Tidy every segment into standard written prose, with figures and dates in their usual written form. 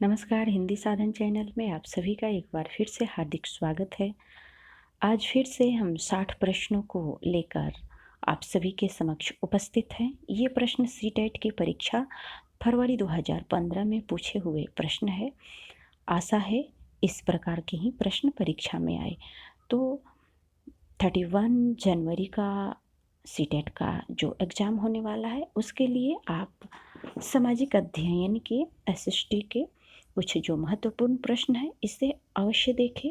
नमस्कार। हिंदी साधन चैनल में आप सभी का एक बार फिर से हार्दिक स्वागत है। आज फिर से हम 60 प्रश्नों को लेकर आप सभी के समक्ष उपस्थित हैं। ये प्रश्न सीटेट की परीक्षा फरवरी 2015 में पूछे हुए प्रश्न है। आशा है इस प्रकार के ही प्रश्न परीक्षा में आए। तो 31 जनवरी का सीटेट का जो एग्ज़ाम होने वाला है उसके लिए आप सामाजिक अध्ययन के एसएसटी के कुछ जो महत्वपूर्ण प्रश्न है इसे अवश्य देखें।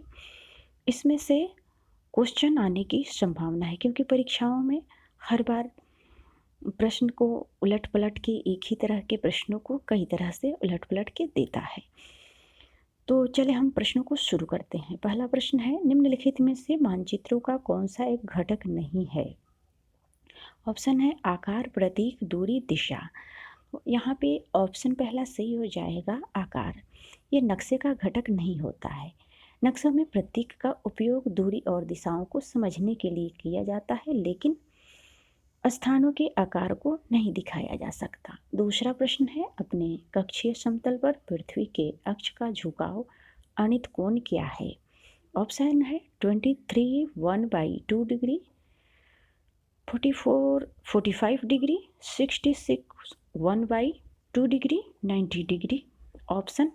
इसमें से क्वेश्चन आने की संभावना है क्योंकि परीक्षाओं में हर बार प्रश्न को उलट पलट के एक ही तरह के प्रश्नों को कई तरह से उलट पलट के देता है। तो चले हम प्रश्नों को शुरू करते हैं। पहला प्रश्न है, निम्नलिखित में से मानचित्रों का कौन सा एक घटक नहीं है? ऑप्शन है आकार, प्रतीक, दूरी, दिशा। यहाँ पे ऑप्शन पहला सही हो जाएगा आकार। ये नक्शे का घटक नहीं होता है। नक्शों में प्रतीक का उपयोग दूरी और दिशाओं को समझने के लिए किया जाता है, लेकिन स्थानों के आकार को नहीं दिखाया जा सकता। दूसरा प्रश्न है, अपने कक्षीय समतल पर पृथ्वी के अक्ष का झुकाव अनित कोण क्या है? ऑप्शन है 23 1/2 degree, 45 degree, 66 1/2 degree, 90 degree. Option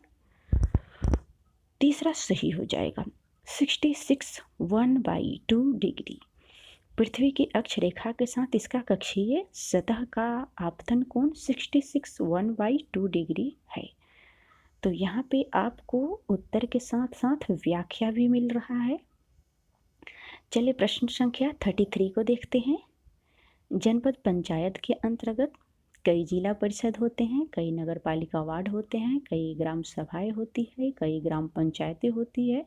तीसरा सही हो जाएगा 66 1/2 डिग्री। पृथ्वी की अक्ष रेखा के साथ इसका कक्षीय सतह का आपतन कोण 66 1/2 डिग्री है। तो यहाँ पे आपको उत्तर के साथ साथ व्याख्या भी मिल रहा है। चलिए प्रश्न संख्या 33 को देखते हैं। जनपद पंचायत के अंतर्गत कई जिला परिषद होते हैं, कई नगर पालिका वार्ड होते हैं, कई ग्राम सभाएं होती है, कई ग्राम पंचायतें होती है,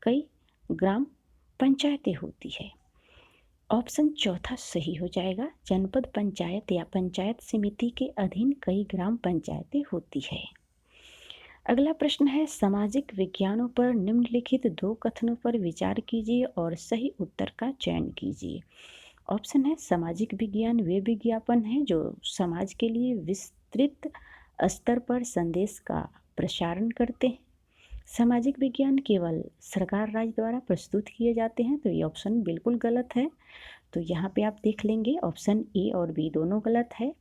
कई ग्राम पंचायतें होती है। ऑप्शन चौथा सही हो जाएगा। जनपद पंचायत या पंचायत समिति के अधीन कई ग्राम पंचायतें होती है। अगला प्रश्न है, सामाजिक विज्ञानों पर निम्नलिखित 2 कथनों पर विचार कीजिए और सही उत्तर का चयन कीजिए। ऑप्शन है सामाजिक विज्ञान वे विज्ञापन हैं जो समाज के लिए विस्तृत स्तर पर संदेश का प्रसारण करते हैं। सामाजिक विज्ञान केवल सरकार राज्य द्वारा प्रस्तुत किए जाते हैं। तो ये ऑप्शन बिल्कुल गलत है। तो यहाँ पे आप देख लेंगे ऑप्शन ए और बी दोनों गलत है।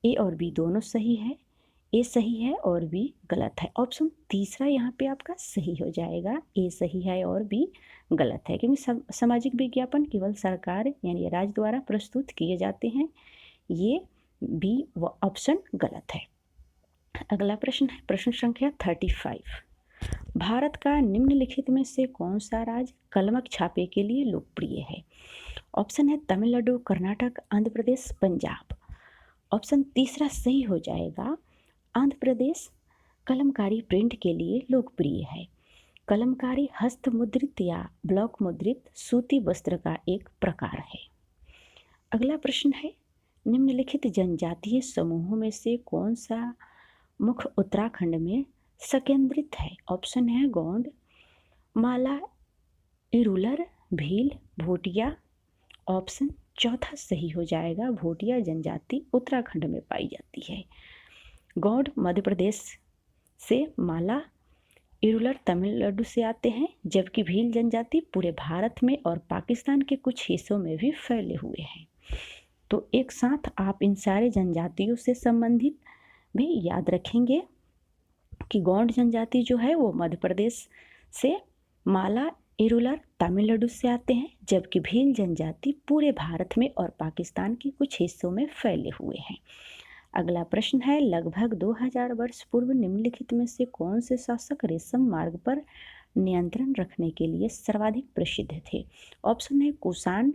ए और बी दोनों सही है, ए सही है और बी गलत है। ऑप्शन तीसरा यहाँ पे आपका सही हो जाएगा, ए सही है और बी गलत है, क्योंकि सामाजिक विज्ञापन केवल सरकार यानी राज्य द्वारा प्रस्तुत किए जाते हैं। ये बी व ऑप्शन गलत है। अगला प्रश्न है प्रश्न संख्या 35। भारत का निम्नलिखित में से कौन सा राज्य कलमक छापे के लिए लोकप्रिय है? ऑप्शन है तमिलनाडु, कर्नाटक, आंध्र प्रदेश, पंजाब। ऑप्शन तीसरा सही हो जाएगा, आंध्र प्रदेश कलमकारी प्रिंट के लिए लोकप्रिय है। कलमकारी हस्त मुद्रित या ब्लॉक मुद्रित सूती वस्त्र का एक प्रकार है। अगला प्रश्न है, निम्नलिखित जनजातीय समूहों में से कौन सा मुख्य उत्तराखंड में संकेंद्रित है? ऑप्शन है गोंड, माला, इरुलर, भील, भोटिया। ऑप्शन चौथा सही हो जाएगा, भोटिया जनजाति उत्तराखंड में पाई जाती है। गौड़ मध्य प्रदेश से, माला इरुलर तमिलनाडु से आते हैं, जबकि भील जनजाति पूरे भारत में और पाकिस्तान के कुछ हिस्सों में भी फैले हुए हैं। तो एक साथ आप इन सारे जनजातियों से संबंधित भी याद रखेंगे कि गौड़ जनजाति जो है वो मध्य प्रदेश से, माला इरुलर तमिलनाडु से आते हैं, जबकि भील जनजाति पूरे भारत में और पाकिस्तान के कुछ हिस्सों में फैले हुए हैं। अगला प्रश्न है, लगभग 2000 वर्ष पूर्व निम्नलिखित में से कौन से शासक रेशम मार्ग पर नियंत्रण रखने के लिए सर्वाधिक प्रसिद्ध थे? ऑप्शन है कुषाण,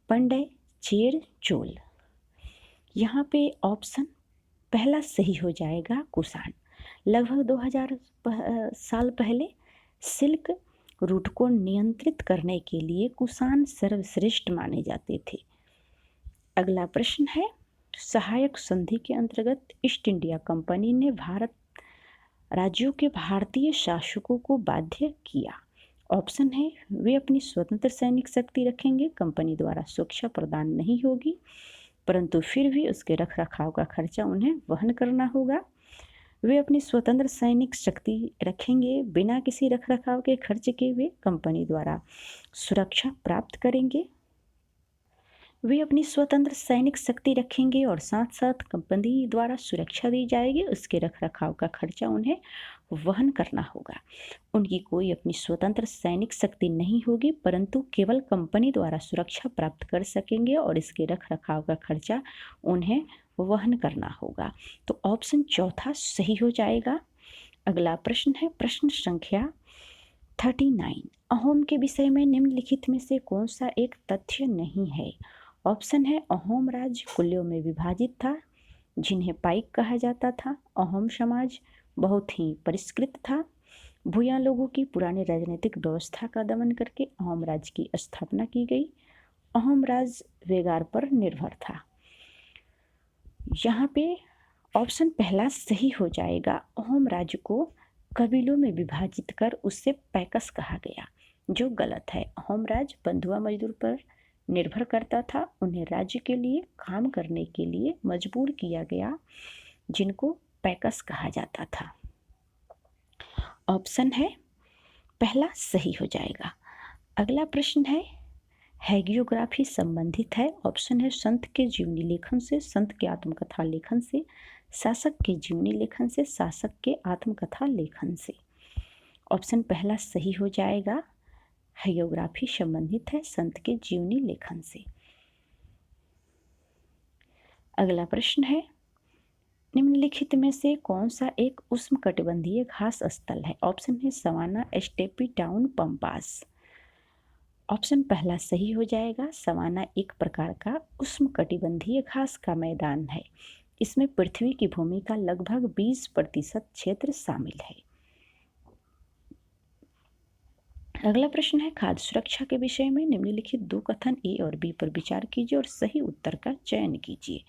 पंड्य, चेर, चोल। यहाँ पे ऑप्शन पहला सही हो जाएगा, कुषाण। लगभग 2000 साल पहले सिल्क रूट को नियंत्रित करने के लिए कुषाण सर्वश्रेष्ठ माने जाते थे। अगला प्रश्न है, सहायक संधि के अंतर्गत ईस्ट इंडिया कंपनी ने भारत राज्यों के भारतीय शासकों को बाध्य किया। ऑप्शन है वे अपनी स्वतंत्र सैनिक शक्ति रखेंगे, कंपनी द्वारा सुरक्षा प्रदान नहीं होगी, परंतु फिर भी उसके रखरखाव का खर्चा उन्हें वहन करना होगा। वे अपनी स्वतंत्र सैनिक शक्ति रखेंगे, बिना किसी रखरखाव के खर्च के वे कंपनी द्वारा सुरक्षा प्राप्त करेंगे। वे अपनी स्वतंत्र सैनिक शक्ति रखेंगे और साथ साथ कंपनी द्वारा सुरक्षा दी जाएगी, उसके रखरखाव का खर्चा उन्हें वहन करना होगा। उनकी कोई अपनी स्वतंत्र सैनिक शक्ति नहीं होगी, परंतु केवल कंपनी द्वारा सुरक्षा प्राप्त कर सकेंगे और इसके रखरखाव का खर्चा उन्हें वहन करना होगा। तो ऑप्शन चौथा सही हो जाएगा। अगला प्रश्न है प्रश्न संख्या 39। अहोम के विषय में निम्नलिखित में से कौन सा एक तथ्य नहीं है? ऑप्शन है अहोम राज्य कुल्यों में विभाजित था, जिन्हें पाइक कहा जाता था। अहोम समाज बहुत ही परिष्कृत था। भूया लोगों की पुरानी राजनीतिक व्यवस्था का दमन करके अहोम राज्य की स्थापना की गई। अहोम राज्य वेगार पर निर्भर था। यहाँ पे ऑप्शन पहला सही हो जाएगा। अहोम राज्य को कबीलों में विभाजित कर उससे पैकस कहा गया, जो गलत है। अहोम राज्य बंधुआ मजदूर पर निर्भर करता था। उन्हें राज्य के लिए काम करने के लिए मजबूर किया गया, जिनको पैकस कहा जाता था। ऑप्शन है पहला सही हो जाएगा। अगला प्रश्न है हैगियोग्राफी संबंधित है। ऑप्शन है संत के जीवनी लेखन से, संत के आत्मकथा लेखन से, शासक के जीवनी लेखन से, शासक के आत्मकथा लेखन से। ऑप्शन पहला सही हो जाएगा। हैगियोग्राफी संबंधित है संत के जीवनी लेखन से। अगला प्रश्न है निम्नलिखित में से कौन सा एक उष्णकटिबंधीय घास स्थल है? ऑप्शन है savanna, steppe, town, pampas. Option पहला सही हो जाएगा। सवाना एक प्रकार का उष्णकटिबंधीय घास का मैदान है। इसमें पृथ्वी की भूमि का लगभग 20% क्षेत्र शामिल है। अगला प्रश्न है खाद्य सुरक्षा के विषय में निम्नलिखित दो कथन ए और बी पर विचार कीजिए और सही उत्तर का चयन कीजिए।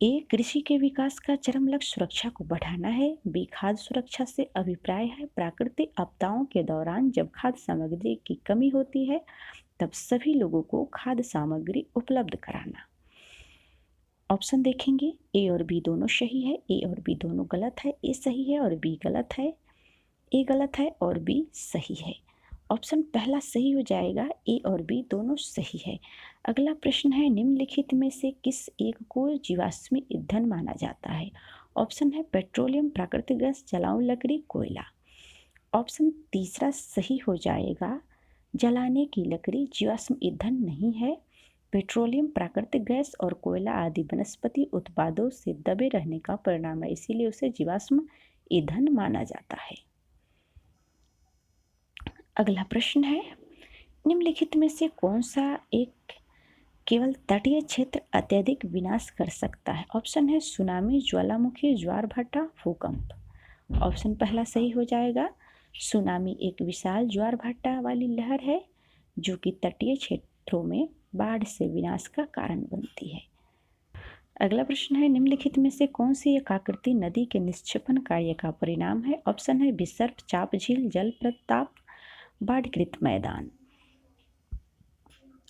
ए कृषि के विकास का चरम लक्ष्य सुरक्षा को बढ़ाना है। बी खाद्य सुरक्षा से अभिप्राय है प्राकृतिक आपदाओं के दौरान जब खाद्य सामग्री की कमी होती है तब सभी लोगों को खाद्य सामग्री उपलब्ध कराना। ऑप्शन देखेंगे ए और बी दोनों सही है, ए और बी दोनों गलत है। ए सही है और बी गलत है। ए गलत है और बी सही है। ऑप्शन पहला सही हो जाएगा। ए और बी दोनों सही है। अगला प्रश्न है निम्नलिखित में से किस एक को जीवाश्मी ईंधन माना जाता है? ऑप्शन है पेट्रोलियम, प्राकृतिक गैस, जलाऊ लकड़ी, कोयला। ऑप्शन तीसरा सही हो जाएगा। जलाने की लकड़ी जीवाश्म ईंधन नहीं है। पेट्रोलियम, प्राकृतिक गैस और कोयला आदि वनस्पति उत्पादों से दबे रहने का परिणाम है, इसीलिए उसे जीवाश्म ईंधन माना जाता है। अगला प्रश्न है निम्नलिखित में से कौन सा एक केवल तटीय क्षेत्र अत्यधिक विनाश कर सकता है? ऑप्शन है सुनामी, ज्वालामुखी, ज्वार भाटा, भूकंप। ऑप्शन पहला सही हो जाएगा। सुनामी एक विशाल ज्वार भाटा वाली लहर है जो कि तटीय क्षेत्रों में बाढ़ से विनाश का कारण बनती है। अगला प्रश्न है निम्नलिखित में से कौन सी एकाकृति नदी के निक्षेपण कार्य का परिणाम है? ऑप्शन है विसर्प, चाप झील, जल प्रताप, बाढ़कृत मैदान।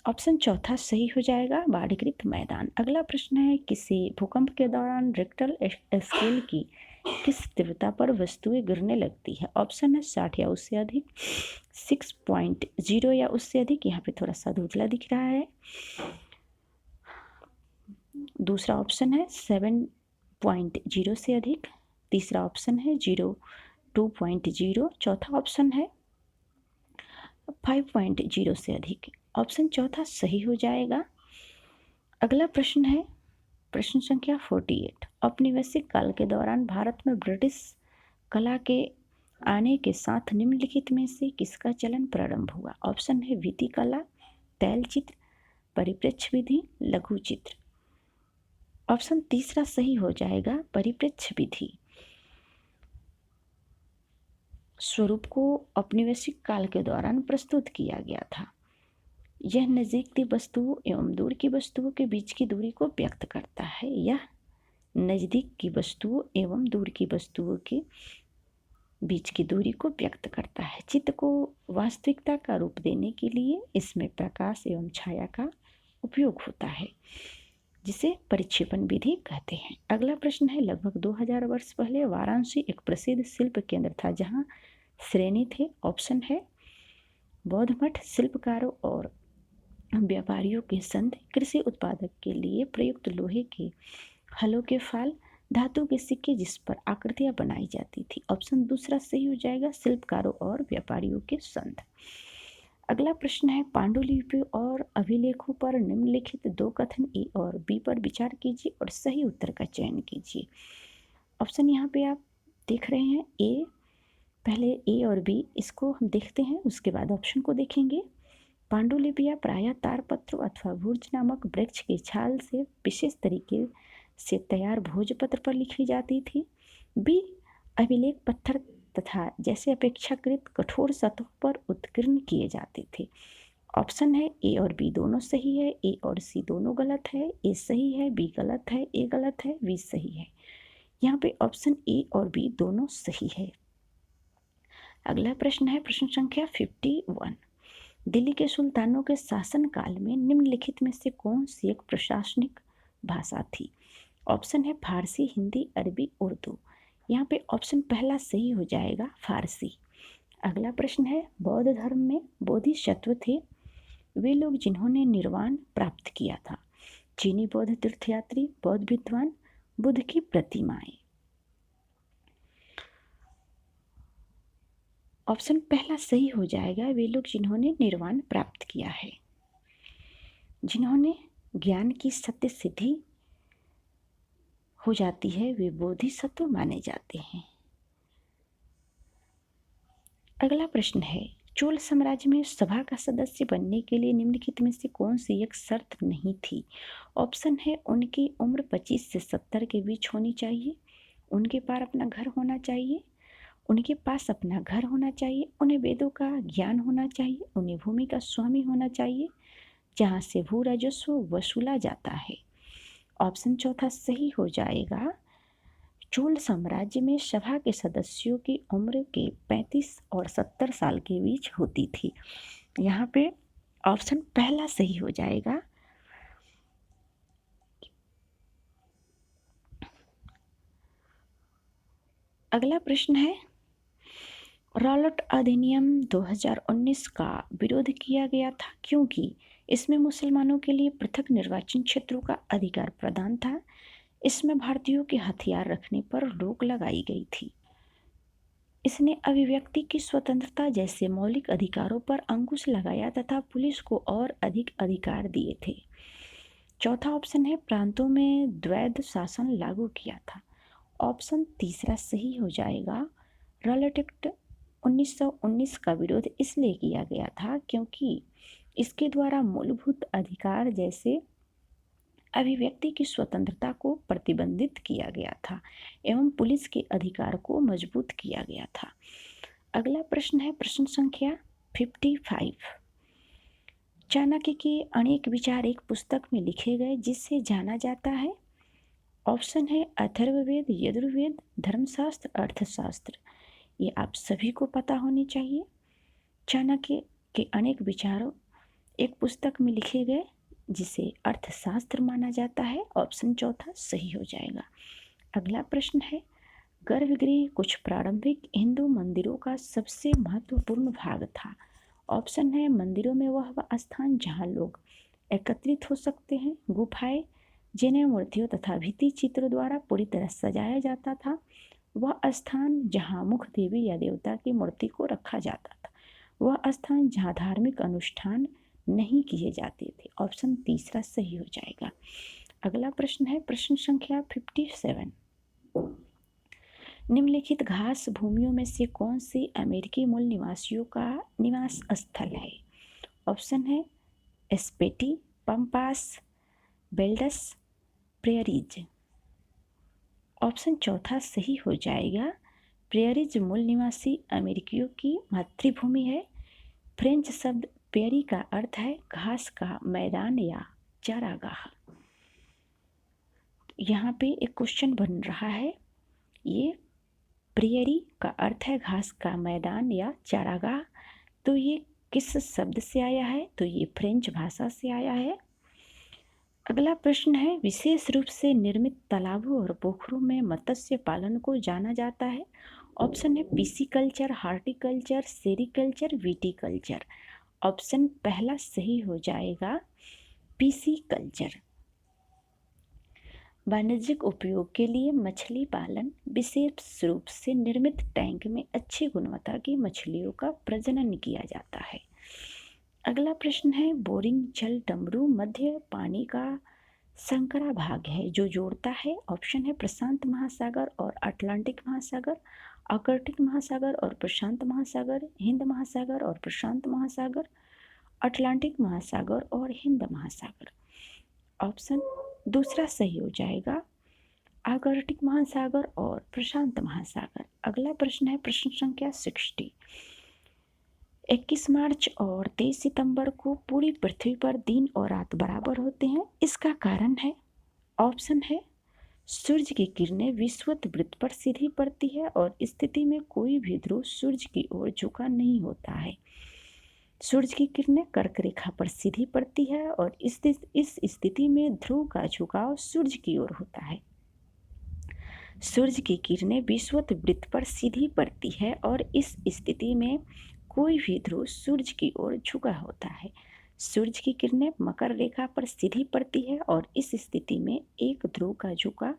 ऑप्शन चौथा सही हो जाएगा, बाढ़कृत मैदान। अगला प्रश्न है किसी भूकंप के दौरान रिक्टर स्केल की किस तीव्रता पर वस्तुएं गिरने लगती है? ऑप्शन है 60 या उससे अधिक, 6.0 या उससे अधिक, यहाँ पे थोड़ा सा धुंधला दिख रहा है। दूसरा ऑप्शन है 7.0 से अधिक। तीसरा ऑप्शन है 2.0। चौथा ऑप्शन है 5.0 से अधिक। ऑप्शन चौथा सही हो जाएगा। अगला प्रश्न है प्रश्न संख्या 48। औपनिवेशिक काल के दौरान भारत में ब्रिटिश कला के आने के साथ निम्नलिखित में से किसका चलन प्रारंभ हुआ? ऑप्शन है भित्ति कला, तैल चित्र, परिप्रेक्ष्य विधि, लघु चित्र। ऑप्शन तीसरा सही हो जाएगा, परिप्रेक्ष्य विधि। स्वरूप को औपनिवेशिक काल के दौरान प्रस्तुत किया गया था। यह नज़दीक की वस्तुओं एवं दूर की वस्तुओं के बीच की दूरी को व्यक्त करता है। यह नज़दीक की वस्तुओं एवं दूर की वस्तुओं के बीच की दूरी को व्यक्त करता है। चित्र को वास्तविकता का रूप देने के लिए इसमें प्रकाश एवं छाया का उपयोग होता है। जिसे परिक्षेपण विधि कहते हैं। अगला प्रश्न है, लगभग 2000 वर्ष पहले वाराणसी एक प्रसिद्ध शिल्प केंद्र था जहाँ श्रेणी थे। ऑप्शन है बौद्ध मठ, शिल्पकारों और व्यापारियों के संघ, कृषि उत्पादक के लिए प्रयुक्त लोहे के हलों के फाल, धातु के सिक्के जिस पर आकृतियां बनाई जाती थी। ऑप्शन दूसरा सही हो जाएगा, शिल्पकारों और व्यापारियों के संघ। अगला प्रश्न है, पांडुलिपि और अभिलेखों पर निम्नलिखित दो कथन ए और बी पर विचार कीजिए और सही उत्तर का चयन कीजिए। ऑप्शन यहाँ पे आप देख रहे हैं ए, पहले ए और बी इसको हम देखते हैं, उसके बाद ऑप्शन को देखेंगे। पांडुलिपियां प्रायः तारपत्र अथवा भुर्ज नामक वृक्ष की छाल से विशेष तरीके से तैयार भोजपत्र पर लिखी जाती थी। बी, अभिलेख पत्थर तथा जैसे अपेक्षाकृत कठोर सतहों पर उत्कीर्ण किए जाते थे। ऑप्शन है ए और बी दोनों सही है, ए और सी दोनों गलत है, ए सही है, बी गलत है, ए गलत है, बी सही है। यहाँ पे ऑप्शन ए और बी दोनों सही है। अगला प्रश्न है, प्रश्न संख्या 51। दिल्ली के सुल्तानों के शासनकाल में निम्नलिखित में से कौन सी एक प्रशासनिक भाषा थी। ऑप्शन है फारसी, हिंदी, अरबी, उर्दू। यहाँ पे ऑप्शन पहला सही हो जाएगा, फारसी। अगला प्रश्न है, बौद्ध धर्म में बोधिसत्व थे वे लोग जिन्होंने निर्वाण प्राप्त किया था। चीनी बौद्ध तीर्थयात्री, बौद्ध विद्वान, बुद्ध की प्रतिमाएं। ऑप्शन पहला सही हो जाएगा, वे लोग जिन्होंने निर्वाण प्राप्त किया है, जिन्होंने ज्ञान की सत्य सिद्धि हो जाती है, वे बोधिसत्व माने जाते हैं। अगला प्रश्न है, चोल साम्राज्य में सभा का सदस्य बनने के लिए निम्नलिखित में से कौन सी एक शर्त नहीं थी। ऑप्शन है उनकी उम्र 25 से 70 के बीच होनी चाहिए, उनके पास अपना घर होना चाहिए, उनके पास अपना घर होना चाहिए, उन्हें वेदों का ज्ञान होना चाहिए, उन्हें भूमि का स्वामी होना चाहिए जहाँ से भू राजस्व वसूला जाता है। ऑप्शन चौथा सही हो जाएगा, चोल साम्राज्य में सभा के सदस्यों की उम्र के 35 और 70 साल के बीच होती थी। यहाँ पे ऑप्शन पहला सही हो जाएगा। अगला प्रश्न है, रॉलेट अधिनियम 2019 का विरोध किया गया था क्योंकि इसमें मुसलमानों के लिए पृथक निर्वाचन क्षेत्रों का अधिकार प्रदान था। इसमें भारतीयों के हथियार रखने पर रोक लगाई गई थी। इसने अभिव्यक्ति की स्वतंत्रता जैसे मौलिक अधिकारों पर अंकुश लगाया तथा पुलिस को और अधिक अधिकार दिए थे। चौथा ऑप्शन है प्रांतों में द्वैध शासन लागू किया था। ऑप्शन तीसरा सही हो जाएगा, रॉलेट एक्ट 1919 का विरोध इसलिए किया गया था क्योंकि इसके द्वारा मूलभूत अधिकार जैसे अभिव्यक्ति की स्वतंत्रता को प्रतिबंधित किया गया था एवं पुलिस के अधिकार को मजबूत किया गया था। अगला प्रश्न है, प्रश्न संख्या 55। चाणक्य के अनेक विचार एक पुस्तक में लिखे गए जिससे जाना जाता है। ऑप्शन है अथर्ववेद, यजुर्वेद, धर्मशास्त्र, अर्थशास्त्र। ये आप सभी को पता होनी चाहिए। चाणक्य के अनेक विचारों एक पुस्तक में लिखे गए जिसे अर्थशास्त्र माना जाता है। ऑप्शन चौथा सही हो जाएगा। अगला प्रश्न है, गर्भगृह कुछ प्रारंभिक हिंदू मंदिरों का सबसे महत्वपूर्ण भाग था। ऑप्शन है मंदिरों में वह स्थान जहाँ लोग एकत्रित हो सकते हैं, गुफाएं जिन्हें मूर्तियों तथा भित्ति चित्रों द्वारा पूरी तरह सजाया जाता था, वह स्थान जहाँ मुख देवी या देवता की मूर्ति को रखा जाता था, वह स्थान जहाँ धार्मिक अनुष्ठान नहीं किए जाते थे। ऑप्शन तीसरा सही हो जाएगा। अगला प्रश्न है, प्रश्न संख्या 57। निम्नलिखित घास भूमियों में से कौन सी अमेरिकी मूल निवासियों का निवास स्थल है। ऑप्शन है एस्पेटी, पंपास, बेल्डस, प्रेयरीज। ऑप्शन चौथा सही हो जाएगा, प्रेयरीज मूल निवासी अमेरिकियों की मातृभूमि है। फ्रेंच शब्द प्रेयरी का अर्थ है घास का मैदान या चारागाह। यहाँ पे एक क्वेश्चन बन रहा है, ये प्रेयरी का अर्थ है घास का मैदान या चारागाह, तो ये किस शब्द से आया है, तो ये फ्रेंच भाषा से आया है। अगला प्रश्न है, विशेष रूप से निर्मित तालाबों और पोखरों में मत्स्य पालन को जाना जाता है। ऑप्शन है pisciculture, horticulture, sericulture, viticulture. Option पहला सही हो जाएगा, पिसिकल्चर। वाणिज्यिक उपयोग के लिए मछली पालन विशेष रूप से निर्मित टैंक में अच्छी गुणवत्ता की मछलियों का प्रजनन किया जाता है। अगला प्रश्न है, बोरिंग जल डमरू मध्य पानी का संकरा भाग है जो जोड़ता है। ऑप्शन है प्रशांत महासागर और अटलांटिक महासागर, आर्कटिक महासागर और प्रशांत महासागर, हिंद महासागर और प्रशांत महासागर, अटलांटिक महासागर और हिंद महासागर। ऑप्शन दूसरा सही हो जाएगा, आर्कटिक महासागर और प्रशांत महासागर। अगला प्रश्न है प्रश्न संख्या 60। 21 मार्च और 23 सितंबर को पूरी पृथ्वी पर दिन और रात बराबर होते हैं। इसका कारण है, ऑप्शन है सूर्य की किरणें विषुवत वृत्त पर सीधी पड़ती है और इस स्थिति में कोई भी ध्रुव सूर्य की ओर झुका नहीं होता है। सूर्य की किरणें कर्क रेखा पर सीधी पड़ती है और इस स्थिति में ध्रुव का झुकाव सूर्य की ओर होता है। सूर्य की किरणें विषुवत वृत्त पर सीधी पड़ती है और इस स्थिति में कोई भी ध्रुव सूर्य की ओर झुका होता है। सूर्य की किरणें मकर रेखा पर सीधी पड़ती है और इस स्थिति में एक ध्रुव का झुका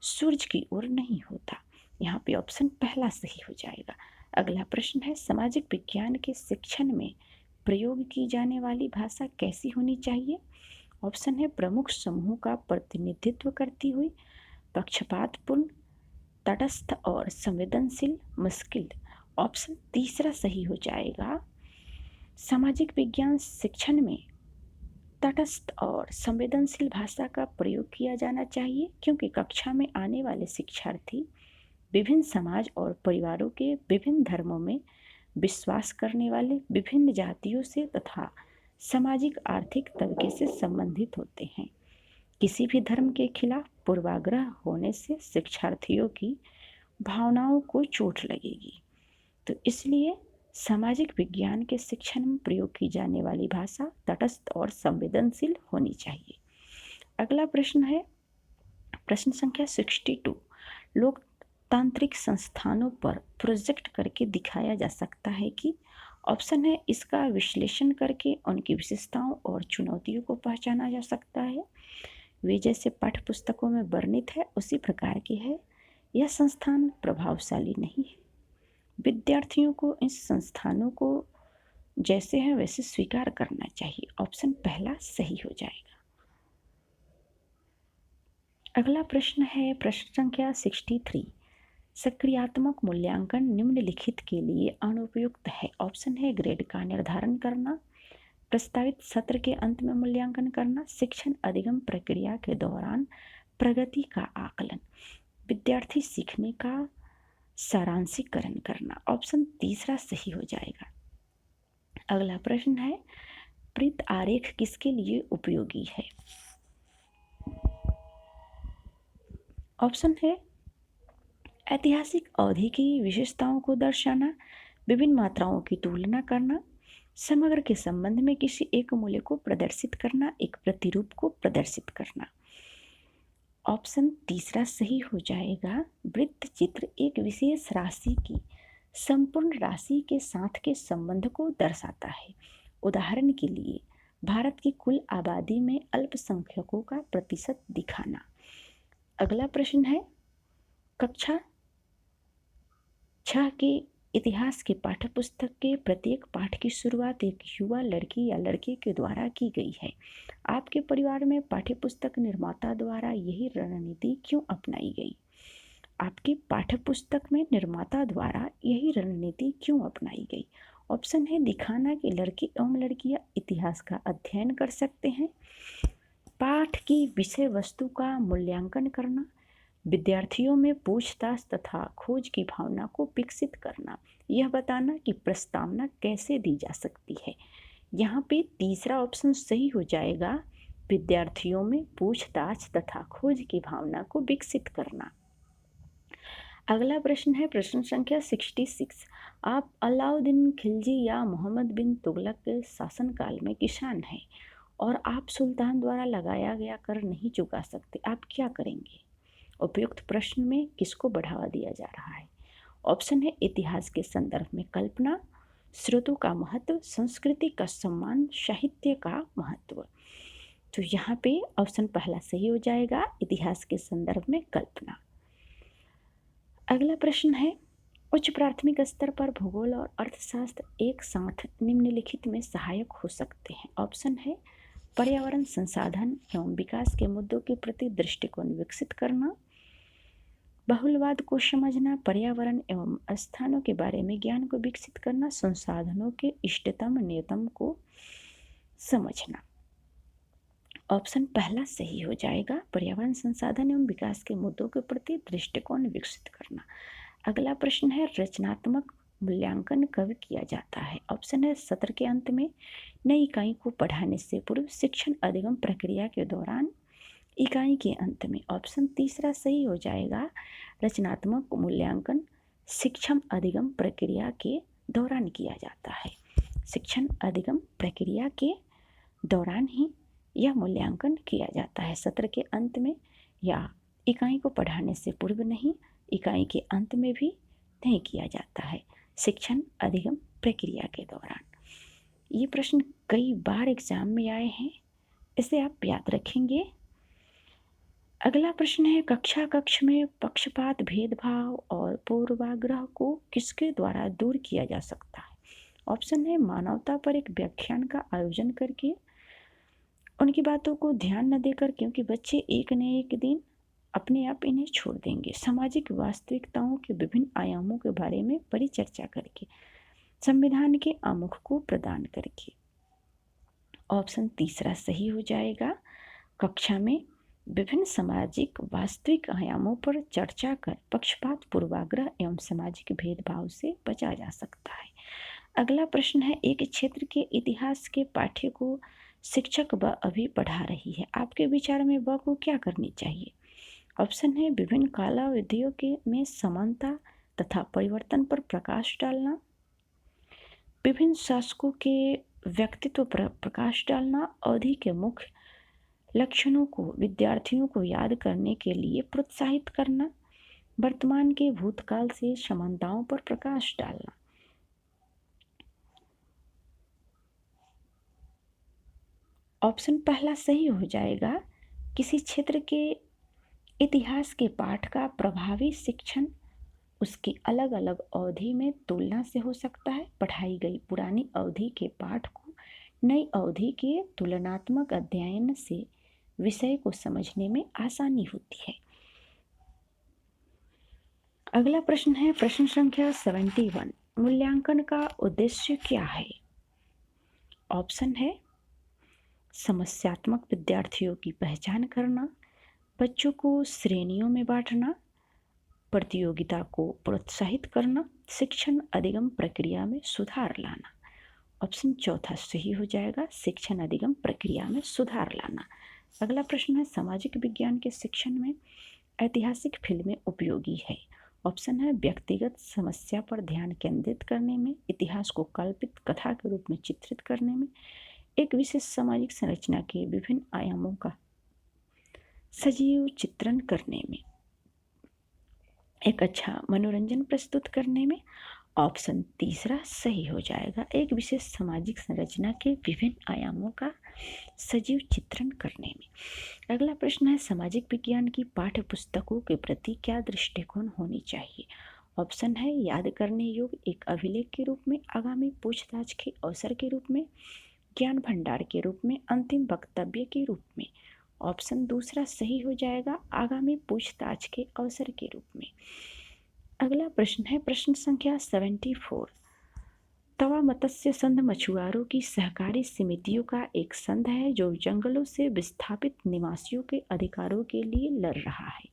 सूर्य की ओर नहीं होता। यहाँ पे ऑप्शन पहला सही हो जाएगा। अगला प्रश्न है, सामाजिक विज्ञान के शिक्षण में प्रयोग की जाने वाली भाषा कैसी होनी चाहिए। ऑप्शन है प्रमुख समूह का प्रतिनिधित्व करती हुई, पक्षपातपूर्ण, तटस्थ और संवेदनशील, मुश्किल। ऑप्शन तीसरा सही हो जाएगा, सामाजिक विज्ञान शिक्षण में तटस्थ और संवेदनशील भाषा का प्रयोग किया जाना चाहिए क्योंकि कक्षा में आने वाले शिक्षार्थी विभिन्न समाज और परिवारों के विभिन्न धर्मों में विश्वास करने वाले विभिन्न जातियों से तथा सामाजिक आर्थिक तबके से संबंधित होते हैं। किसी भी धर्म के खिलाफ पूर्वाग्रह होने से शिक्षार्थियों की भावनाओं को चोट लगेगी। तो इसलिए सामाजिक विज्ञान के शिक्षण में प्रयोग की जाने वाली भाषा तटस्थ और संवेदनशील होनी चाहिए। अगला प्रश्न है प्रश्न संख्या 62। लोकतांत्रिक संस्थानों पर प्रोजेक्ट करके दिखाया जा सकता है कि। ऑप्शन है इसका विश्लेषण करके उनकी विशेषताओं और चुनौतियों को पहचाना जा सकता है। वे जैसे पाठ्य पुस्तकों में वर्णित है उसी प्रकार के है। यह संस्थान प्रभावशाली नहीं है। विद्यार्थियों को इन संस्थानों को जैसे हैं वैसे स्वीकार करना चाहिए। ऑप्शन पहला सही हो जाएगा। अगला प्रश्न है प्रश्न संख्या 63। सक्रियात्मक मूल्यांकन निम्नलिखित के लिए अनुपयुक्त है। ऑप्शन है ग्रेड का निर्धारण करना, प्रस्तावित सत्र के अंत में मूल्यांकन करना, शिक्षण अधिगम प्रक्रिया के दौरान प्रगति का आकलन, विद्यार्थी सीखने का सारांशीकरण करना। ऑप्शन तीसरा सही हो जाएगा। अगला प्रश्न है प्रीत आरेख किसके लिए उपयोगी है। ऑप्शन है ऐतिहासिक अवधि की विशेषताओं को दर्शाना, विभिन्न मात्राओं की तुलना करना, समग्र के संबंध में किसी एक मूल्य को प्रदर्शित करना, एक प्रतिरूप को प्रदर्शित करना। ऑप्शन तीसरा सही हो जाएगा। वृत्त चित्र एक विशेष राशि की संपूर्ण राशि के साथ के संबंध को दर्शाता है। उदाहरण के लिए भारत की कुल आबादी में अल्पसंख्यकों का प्रतिशत दिखाना। अगला प्रश्न है कक्षा 6 के इतिहास के पाठ्यपुस्तक के प्रत्येक पाठ की शुरुआत एक युवा लड़की या लड़के के द्वारा की गई है। आपके परिवार में पाठ्यपुस्तक निर्माता द्वारा यही रणनीति क्यों अपनाई गई। आपकी पाठ्यपुस्तक में निर्माता द्वारा यही रणनीति क्यों अपनाई गई। ऑप्शन है दिखाना कि लड़के एवं लड़कियां इतिहास का अध्ययन कर सकते हैं, पाठ की विषय वस्तु का मूल्यांकन करना, विद्यार्थियों में पूछताछ तथा खोज की भावना को विकसित करना, यह बताना कि प्रस्तावना कैसे दी जा सकती है। यहाँ पे तीसरा ऑप्शन सही हो जाएगा, विद्यार्थियों में पूछताछ तथा खोज की भावना को विकसित करना। अगला प्रश्न है प्रश्न संख्या 66। आप अलाउद्दीन खिलजी या मोहम्मद बिन तुगलक के शासनकाल में किसान हैं। और आप सुल्तान द्वारा लगाया गया कर नहीं चुका सकते, आप क्या करेंगे? उपयुक्त प्रश्न में किसको बढ़ावा दिया जा रहा है? ऑप्शन है इतिहास के संदर्भ में कल्पना, स्रोतों का महत्व, संस्कृति का सम्मान, साहित्य का महत्व। तो यहाँ पे ऑप्शन पहला सही हो जाएगा, इतिहास के संदर्भ में कल्पना। अगला प्रश्न है, उच्च प्राथमिक स्तर पर भूगोल और अर्थशास्त्र एक साथ निम्नलिखित में सहायक हो सकते हैं। ऑप्शन है पर्यावरण संसाधन एवं विकास के मुद्दों के प्रति दृष्टिकोण विकसित करना, बहुलवाद को समझना, पर्यावरण एवं स्थानों के बारे में ज्ञान को विकसित करना, संसाधनों के इष्टतम नियतम को समझना। ऑप्शन पहला सही हो जाएगा, पर्यावरण संसाधन एवं विकास के मुद्दों के प्रति दृष्टिकोण विकसित करना। अगला प्रश्न है, रचनात्मक मूल्यांकन कब किया जाता है? ऑप्शन है सत्र के अंत में, नई इकाई को पढ़ाने से पूर्व, शिक्षण अधिगम प्रक्रिया के दौरान, इकाई के अंत में। ऑप्शन तीसरा सही हो जाएगा, रचनात्मक मूल्यांकन शिक्षण अधिगम प्रक्रिया के दौरान किया जाता है। शिक्षण अधिगम प्रक्रिया के दौरान ही यह मूल्यांकन किया जाता है, सत्र के अंत में या इकाई को पढ़ाने से पूर्व नहीं, इकाई के अंत में भी नहीं किया जाता है, शिक्षण अधिगम प्रक्रिया के दौरान। ये प्रश्न कई बार एग्जाम में आए हैं, इसे आप याद रखेंगे। अगला प्रश्न है, कक्षा कक्ष में पक्षपात, भेदभाव और पूर्वाग्रह को किसके द्वारा दूर किया जा सकता है? ऑप्शन है मानवता पर एक व्याख्यान का आयोजन करके, उनकी बातों को ध्यान न देकर, क्योंकि बच्चे एक न एक दिन अपने आप इन्हें छोड़ देंगे, सामाजिक वास्तविकताओं के विभिन्न आयामों के बारे में परिचर्चा करके, संविधान के आमुख को प्रदान करके। ऑप्शन तीसरा सही हो जाएगा, कक्षा में विभिन्न सामाजिक वास्तविक आयामों पर चर्चा कर पक्षपात, पूर्वाग्रह एवं सामाजिक भेदभाव से बचा जा सकता है। अगला प्रश्न है, एक क्षेत्र के इतिहास के पाठ्य को शिक्षक व अभी पढ़ा रही है, आपके विचार में वह को क्या करनी चाहिए? ऑप्शन है विभिन्न कालावधियों के में समानता तथा परिवर्तन पर प्रकाश डालना, विभिन्न शासकों के व्यक्तित्व पर प्रकाश डालना, अवधि के मुख्य लक्षणों को विद्यार्थियों को याद करने के लिए प्रोत्साहित करना, वर्तमान के भूतकाल से समानताओं पर प्रकाश डालना। ऑप्शन पहला सही हो जाएगा, किसी क्षेत्र के इतिहास के पाठ का प्रभावी शिक्षण उसकी अलग अलग अवधि में तुलना से हो सकता है। पढ़ाई गई पुरानी अवधि के पाठ को नई अवधि के तुलनात्मक अध्ययन से विषय को समझने में आसानी होती है। अगला प्रश्न है, प्रश्न संख्या 71, मूल्यांकन का उद्देश्य क्या है? ऑप्शन है समस्यात्मक विद्यार्थियों की पहचान करना, बच्चों को श्रेणियों में बांटना, प्रतियोगिता को प्रोत्साहित करना, शिक्षण अधिगम प्रक्रिया में सुधार लाना। ऑप्शन चौथा सही हो जाएगा, शिक्षण अधिगम प्रक्रिया में सुधार लाना। अगला प्रश्न है, सामाजिक विज्ञान के शिक्षण में ऐतिहासिक फिल्में उपयोगी है? ऑप्शन है व्यक्तिगत समस्या पर ध्यान केंद्रित करने में, इतिहास को कल्पित कथा के रूप में चित्रित करने में, एक विशेष सामाजिक संरचना के विभिन्न आयामों का सजीव चित्रण करने में, एक अच्छा मनोरंजन प्रस्तुत करने में। ऑप्शन तीसरा सही हो जाएगा, एक विशेष सामाजिक संरचना के विभिन्न आयामों का सजीव चित्रण करने में। अगला प्रश्न है, सामाजिक विज्ञान की पाठ्य पुस्तकों के प्रति क्या दृष्टिकोण होनी चाहिए? ऑप्शन है याद करने योग्य, एक अभिलेख के रूप में, आगामी पूछताछ के अवसर के रूप में, ज्ञान भंडार के रूप में, अंतिम वक्तव्य के रूप में। ऑप्शन दूसरा सही हो जाएगा, आगामी पूछताछ के अवसर के रूप में। अगला प्रश्न है, प्रश्न संख्या 74, तवा मत्स्य संघ मछुआरों की सहकारी समितियों का एक संघ है जो जंगलों से विस्थापित निवासियों के अधिकारों के लिए लड़ रहा है,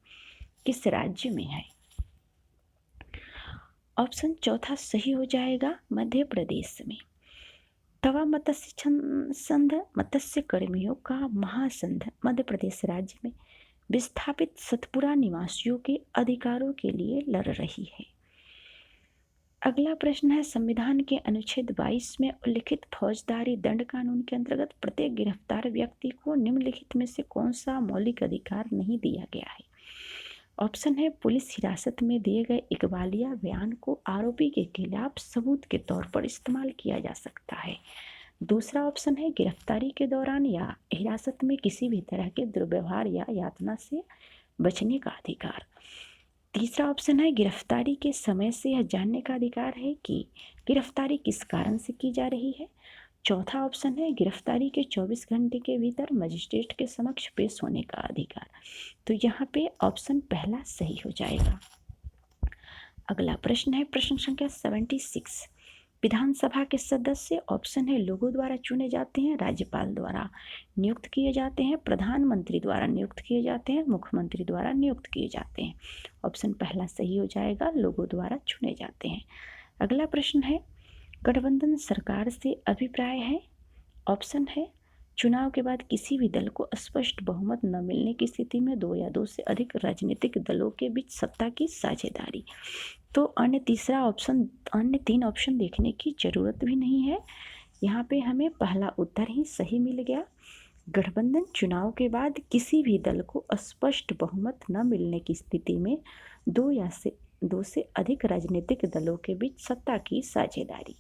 किस राज्य में है? ऑप्शन चौथा सही हो जाएगा, मध्य प्रदेश में। तवा मत्स्य संघ मत्स्य कर्मियों का महासंघ मध्य प्रदेश राज्य में विस्थापित सतपुरा निवासियों के अधिकारों के लिए लड़ रही है। अगला प्रश्न है, संविधान के अनुच्छेद 22 में उल्लिखित फौजदारी दंड कानून के अंतर्गत प्रत्येक गिरफ्तार व्यक्ति को निम्नलिखित में से कौन सा मौलिक अधिकार नहीं दिया गया है? ऑप्शन है, पुलिस हिरासत में दिए गए इकबालिया बयान को आरोपी के खिलाफ सबूत के तौर पर इस्तेमाल किया जा सकता है। दूसरा ऑप्शन है, गिरफ्तारी के दौरान या हिरासत में किसी भी तरह के दुर्व्यवहार या यातना से बचने का अधिकार। तीसरा ऑप्शन है, गिरफ्तारी के समय से यह जानने का अधिकार है कि गिरफ्तारी किस कारण से की जा रही है। चौथा ऑप्शन है, गिरफ्तारी के 24 घंटे के भीतर मजिस्ट्रेट के समक्ष पेश होने का अधिकार। तो यहाँ पे ऑप्शन पहला सही हो जाएगा। अगला प्रश्न है, प्रश्न संख्या 76। विधानसभा के सदस्य, ऑप्शन है, लोगों द्वारा चुने जाते हैं, राज्यपाल द्वारा नियुक्त किए जाते हैं, प्रधानमंत्री द्वारा नियुक्त किए जाते हैं, मुख्यमंत्री द्वारा नियुक्त किए जाते हैं। ऑप्शन पहला सही हो जाएगा, लोगों द्वारा चुने जाते हैं। अगला प्रश्न है, गठबंधन सरकार से अभिप्राय है। ऑप्शन है, चुनाव के बाद किसी भी दल को स्पष्ट बहुमत न मिलने की स्थिति में दो या दो से अधिक राजनीतिक दलों के बीच सत्ता की साझेदारी। तो अन्य तीन ऑप्शन देखने की जरूरत भी नहीं है, यहाँ पे हमें पहला उत्तर ही सही मिल गया। गठबंधन चुनाव के बाद किसी भी दल को स्पष्ट बहुमत न मिलने की स्थिति में दो से अधिक राजनीतिक दलों के बीच सत्ता की साझेदारी।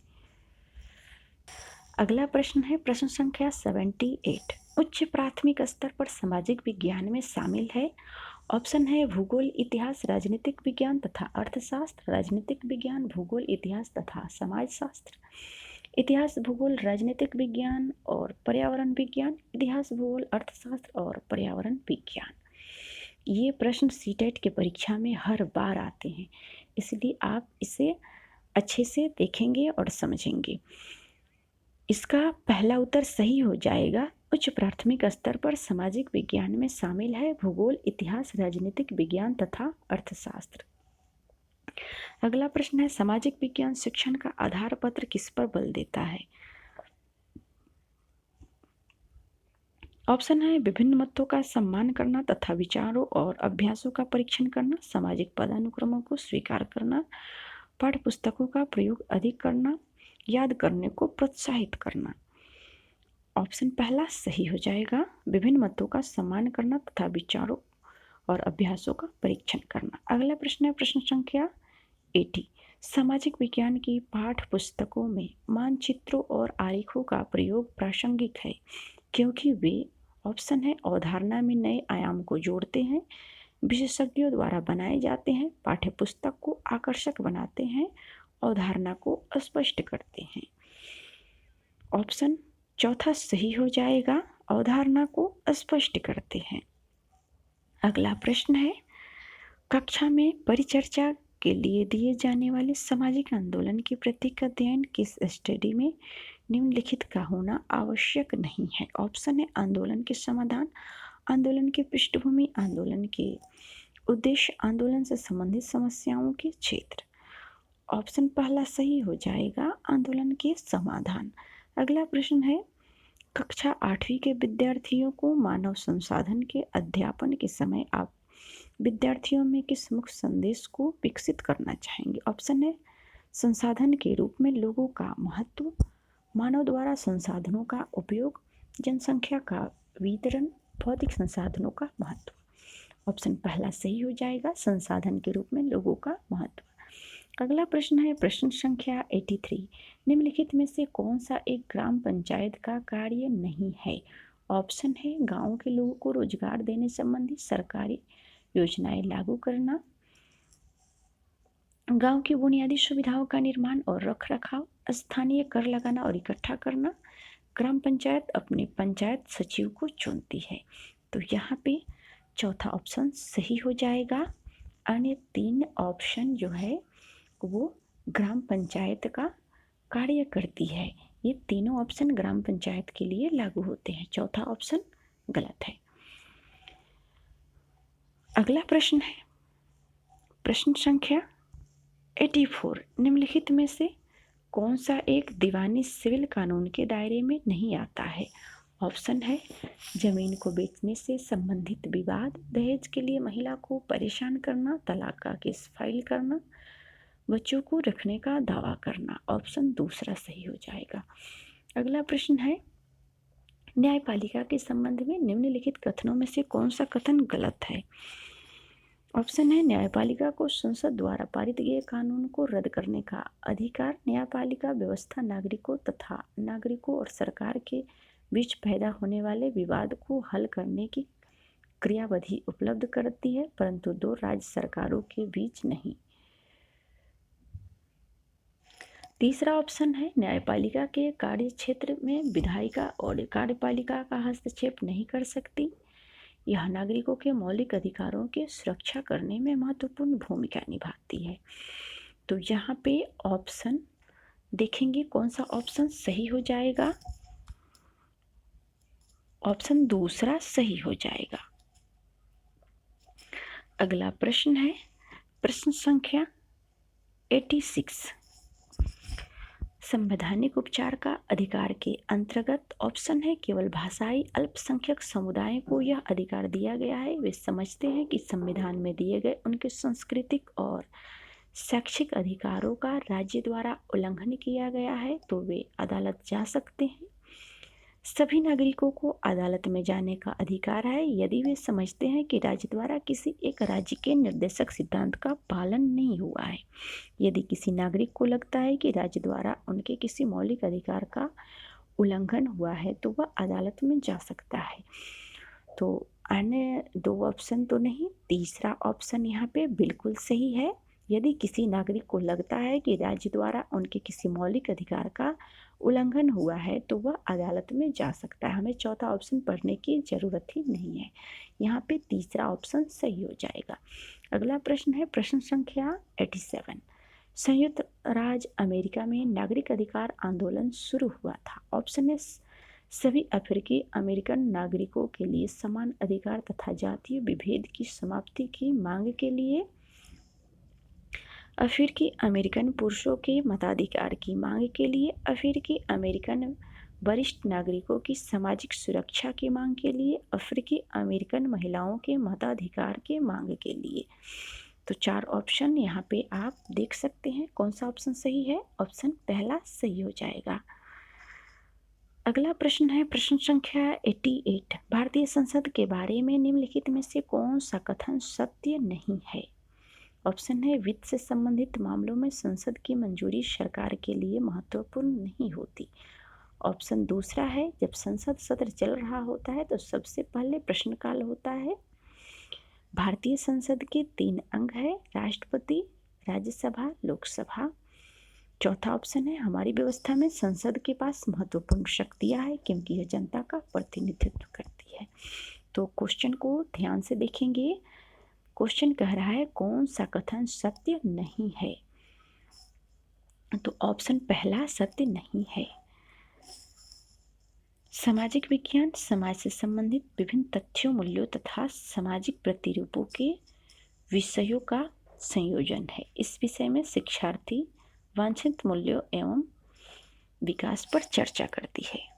अगला प्रश्न है, प्रश्न संख्या 78। उच्च प्राथमिक स्तर पर सामाजिक विज्ञान में शामिल है। ऑप्शन है, भूगोल, इतिहास, राजनीतिक विज्ञान तथा अर्थशास्त्र, राजनीतिक विज्ञान, भूगोल, इतिहास तथा समाजशास्त्र, इतिहास, भूगोल, राजनीतिक विज्ञान और पर्यावरण विज्ञान, इतिहास, भूगोल, अर्थशास्त्र और पर्यावरण विज्ञान। ये प्रश्न सीटेट के परीक्षा में हर बार आते हैं, इसलिए आप इसे अच्छे से देखेंगे और समझेंगे। इसका पहला उत्तर सही हो जाएगा। उच्च प्राथमिक स्तर पर सामाजिक विज्ञान में शामिल है भूगोल, इतिहास, राजनीतिक विज्ञान तथा अर्थशास्त्र। अगला प्रश्न है, सामाजिक विज्ञान शिक्षण का आधार पत्र किस पर बल देता है? ऑप्शन है, विभिन्न मतों का सम्मान करना तथा विचारों और अभ्यासों का परीक्षण करना, सामाजिक पदानुक्रमों को स्वीकार करना, पाठ्य पुस्तकों का प्रयोग अधिक करना, याद करने को प्रोत्साहित करना। ऑप्शन पहला सही हो जाएगा, विभिन्न मतों का सम्मान करना तथा विचारों और अभ्यासों का परीक्षण करना। अगला प्रश्न है, प्रश्न संख्या 80। सामाजिक विज्ञान की पाठ्य पुस्तकों में मानचित्रों और आरेखों का प्रयोग प्रासंगिक है क्योंकि वे, ऑप्शन है, अवधारणा में नए आयाम को जोड़ते हैं, विशेषज्ञों द्वारा बनाए जाते हैं, पाठ्य पुस्तक को आकर्षक बनाते हैं, अवधारणा को स्पष्ट करते हैं। ऑप्शन चौथा सही हो जाएगा, अवधारणा को स्पष्ट करते हैं। अगला प्रश्न है, कक्षा में परिचर्चा के लिए दिए जाने वाले सामाजिक आंदोलन की प्रतीक का अध्ययन किस स्टडी में निम्नलिखित का होना आवश्यक नहीं है? ऑप्शन है, आंदोलन के समाधान, आंदोलन की पृष्ठभूमि, आंदोलन के उद्देश्य, आंदोलन से संबंधित समस्याओं के क्षेत्र। ऑप्शन पहला सही हो जाएगा, आंदोलन के समाधान। अगला प्रश्न है, कक्षा 8वीं के विद्यार्थियों को मानव संसाधन के अध्यापन के समय आप विद्यार्थियों में किस मुख्य संदेश को विकसित करना चाहेंगे? ऑप्शन है, संसाधन के रूप में लोगों का महत्व, मानव द्वारा संसाधनों का उपयोग, जनसंख्या का वितरण, भौतिक संसाधनों का महत्व। ऑप्शन पहला सही हो जाएगा, संसाधन के रूप में लोगों का महत्व। अगला प्रश्न है, प्रश्न संख्या 83। निम्नलिखित में से कौन सा एक ग्राम पंचायत का कार्य नहीं है? ऑप्शन है, गांव के लोगों को रोजगार देने संबंधी सरकारी योजनाएं लागू करना, गांव की बुनियादी सुविधाओं का निर्माण और रखरखाव, स्थानीय कर लगाना और इकट्ठा करना, ग्राम पंचायत अपने पंचायत सचिव को चुनती है। तो यहाँ पे चौथा ऑप्शन सही हो जाएगा। अन्य तीन ऑप्शन जो है वो ग्राम पंचायत का कार्य करती है। ये तीनों ऑप्शन ग्राम पंचायत के लिए लागू होते हैं। चौथा ऑप्शन गलत है। अगला प्रश्न है, प्रश्न संख्या 84। निम्नलिखित में से कौन सा एक दीवानी सिविल कानून के दायरे में नहीं आता है? ऑप्शन है, जमीन को बेचने से संबंधित विवाद, दहेज के लिए महिला को परेशान करना, तलाक का केस फाइल करना, बच्चों को रखने का दावा करना, ऑप्शन दूसरा सही हो जाएगा। अगला प्रश्न है, न्यायपालिका के संबंध में निम्नलिखित कथनों में से कौन सा कथन गलत है? ऑप्शन है, न्यायपालिका को संसद द्वारा पारित गए कानून को रद्द करने का अधिकार। न्यायपालिका व्यवस्था नागरिकों और सरकार के बीच पैदा होने वाले विवाद को हल करने की क्रियाविधि उपलब्ध करती है, परंतु दो राज्य सरकारों के बीच नहीं। तीसरा ऑप्शन है, न्यायपालिका के कार्य क्षेत्र में विधायिका और कार्यपालिका का हस्तक्षेप नहीं कर सकती। यह नागरिकों के मौलिक अधिकारों की सुरक्षा करने में महत्वपूर्ण भूमिका निभाती है। तो यहाँ पे ऑप्शन देखेंगे कौन सा ऑप्शन सही हो जाएगा। ऑप्शन दूसरा सही हो जाएगा। अगला प्रश्न है प्रश्न संख्या 86, संवैधानिक उपचार का अधिकार के अंतर्गत ऑप्शन है, केवल भाषाई अल्पसंख्यक समुदाय को यह अधिकार दिया गया है। वे समझते हैं कि संविधान में दिए गए उनके सांस्कृतिक और शैक्षिक अधिकारों का राज्य द्वारा उल्लंघन किया गया है, तो वे अदालत जा सकते हैं। सभी नागरिकों को अदालत में जाने का अधिकार है यदि वे समझते हैं कि राज्य द्वारा किसी एक राज्य के निर्देशक सिद्धांत का पालन नहीं हुआ है। यदि किसी नागरिक को लगता है कि राज्य द्वारा उनके किसी मौलिक अधिकार का उल्लंघन हुआ है तो वह अदालत में जा सकता है। तो अन्य दो ऑप्शन तो नहीं, तीसरा ऑप्शन यहाँ पे बिल्कुल सही है। यदि किसी नागरिक को लगता है कि राज्य द्वारा उनके किसी मौलिक अधिकार का उल्लंघन हुआ है तो वह अदालत में जा सकता है। हमें चौथा ऑप्शन पढ़ने की ज़रूरत ही नहीं है, यहाँ पे तीसरा ऑप्शन सही हो जाएगा। अगला प्रश्न है प्रश्न संख्या 87, संयुक्त राज्य अमेरिका में नागरिक अधिकार आंदोलन शुरू हुआ था। ऑप्शन है, सभी अफ्रीकी अमेरिकन नागरिकों के लिए समान अधिकार तथा जातीय विभेद की समाप्ति की मांग के लिए, अफ्रीकी अमेरिकन पुरुषों के मताधिकार की मांग के लिए, अफ्रीकी अमेरिकन वरिष्ठ नागरिकों की सामाजिक सुरक्षा की मांग के लिए, अफ्रीकी अमेरिकन महिलाओं के मताधिकार के मांग के लिए। तो चार ऑप्शन यहाँ पे आप देख सकते हैं, कौन सा ऑप्शन सही है? ऑप्शन पहला सही हो जाएगा। अगला प्रश्न है प्रश्न संख्या 88, भारतीय संसद के बारे में निम्नलिखित में से कौन सा कथन सत्य नहीं है? ऑप्शन है, वित्त से संबंधित मामलों में संसद की मंजूरी सरकार के लिए महत्वपूर्ण नहीं होती। ऑप्शन दूसरा है, जब संसद सत्र चल रहा होता है तो सबसे पहले प्रश्नकाल होता है। भारतीय संसद के 3 अंग है, राष्ट्रपति, राज्यसभा, लोकसभा। चौथा ऑप्शन है, हमारी व्यवस्था में संसद के पास महत्वपूर्ण शक्तियाँ हैं क्योंकि यह जनता का प्रतिनिधित्व करती है। तो क्वेश्चन को ध्यान से देखेंगे। क्वेश्चन कह रहा है कौन सा कथन सत्य नहीं है, तो ऑप्शन पहला सत्य नहीं है। सामाजिक विज्ञान समाज से संबंधित विभिन्न तथ्यों, मूल्यों तथा सामाजिक प्रतिरूपों के विषयों का संयोजन है। इस विषय में शिक्षार्थी वांछित मूल्यों एवं विकास पर चर्चा करती है।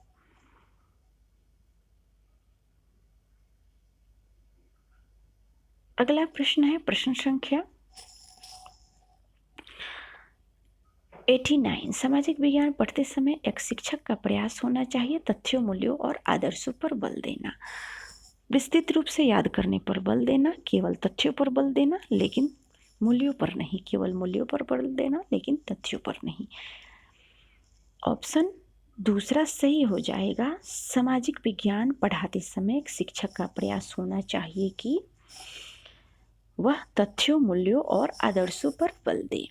अगला प्रश्न है प्रश्न संख्या 89, सामाजिक विज्ञान पढ़ते समय एक शिक्षक का प्रयास होना चाहिए तथ्यों, मूल्यों और आदर्शों पर बल देना, विस्तृत रूप से याद करने पर बल देना, केवल तथ्यों पर बल देना लेकिन मूल्यों पर नहीं, केवल मूल्यों पर बल देना लेकिन तथ्यों पर नहीं। ऑप्शन दूसरा सही हो जाएगा। सामाजिक विज्ञान पढ़ाते समय एक शिक्षक का प्रयास होना चाहिए कि वह तथ्यों, मूल्यों और आदर्शों पर बल दे।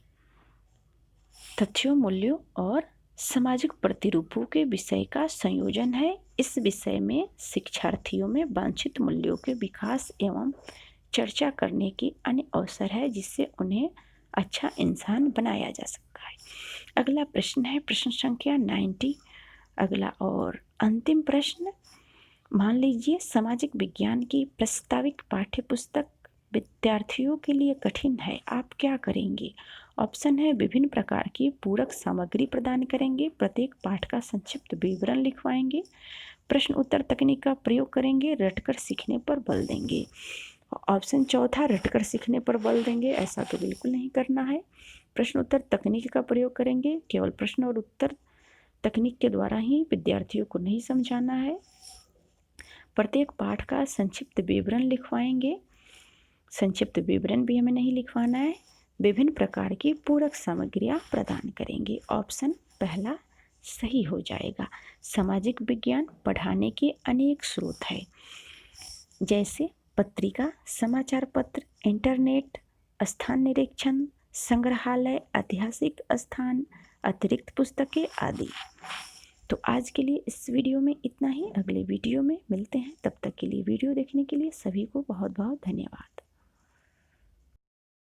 तथ्यों, मूल्यों और सामाजिक प्रतिरूपों के विषय का संयोजन है। इस विषय में शिक्षार्थियों में वांछित मूल्यों के विकास एवं चर्चा करने की अन्य अवसर है जिससे उन्हें अच्छा इंसान बनाया जा सकता है। अगला प्रश्न है प्रश्न संख्या 90। अगला और अंतिम प्रश्न, मान लीजिए सामाजिक विज्ञान की प्रस्तावित पाठ्य पुस्तक विद्यार्थियों के लिए कठिन है, आप क्या करेंगे? ऑप्शन है, विभिन्न प्रकार की पूरक सामग्री प्रदान करेंगे, प्रत्येक पाठ का संक्षिप्त विवरण लिखवाएंगे, प्रश्न उत्तर तकनीक का प्रयोग करेंगे, रटकर सीखने पर बल देंगे। ऑप्शन चौथा, रटकर सीखने पर बल देंगे, ऐसा तो बिल्कुल नहीं करना है। प्रश्न उत्तर तकनीक का प्रयोग करेंगे। केवल प्रश्न और उत्तर तकनीक के द्वारा ही विद्यार्थियों को नहीं समझाना है। प्रत्येक पाठ का संक्षिप्त विवरण लिखवाएंगे। संक्षिप्त विवरण भी हमें नहीं लिखवाना है। विभिन्न प्रकार की पूरक सामग्रियाँ प्रदान करेंगे। ऑप्शन पहला सही हो जाएगा। सामाजिक विज्ञान पढ़ाने के अनेक स्रोत है, जैसे पत्रिका, समाचार पत्र, इंटरनेट, स्थान निरीक्षण, संग्रहालय, ऐतिहासिक स्थान, अतिरिक्त पुस्तकें आदि। तो आज के लिए इस वीडियो में इतना ही। अगले वीडियो में मिलते हैं। तब तक के लिए वीडियो देखने के लिए सभी को बहुत बहुत धन्यवाद।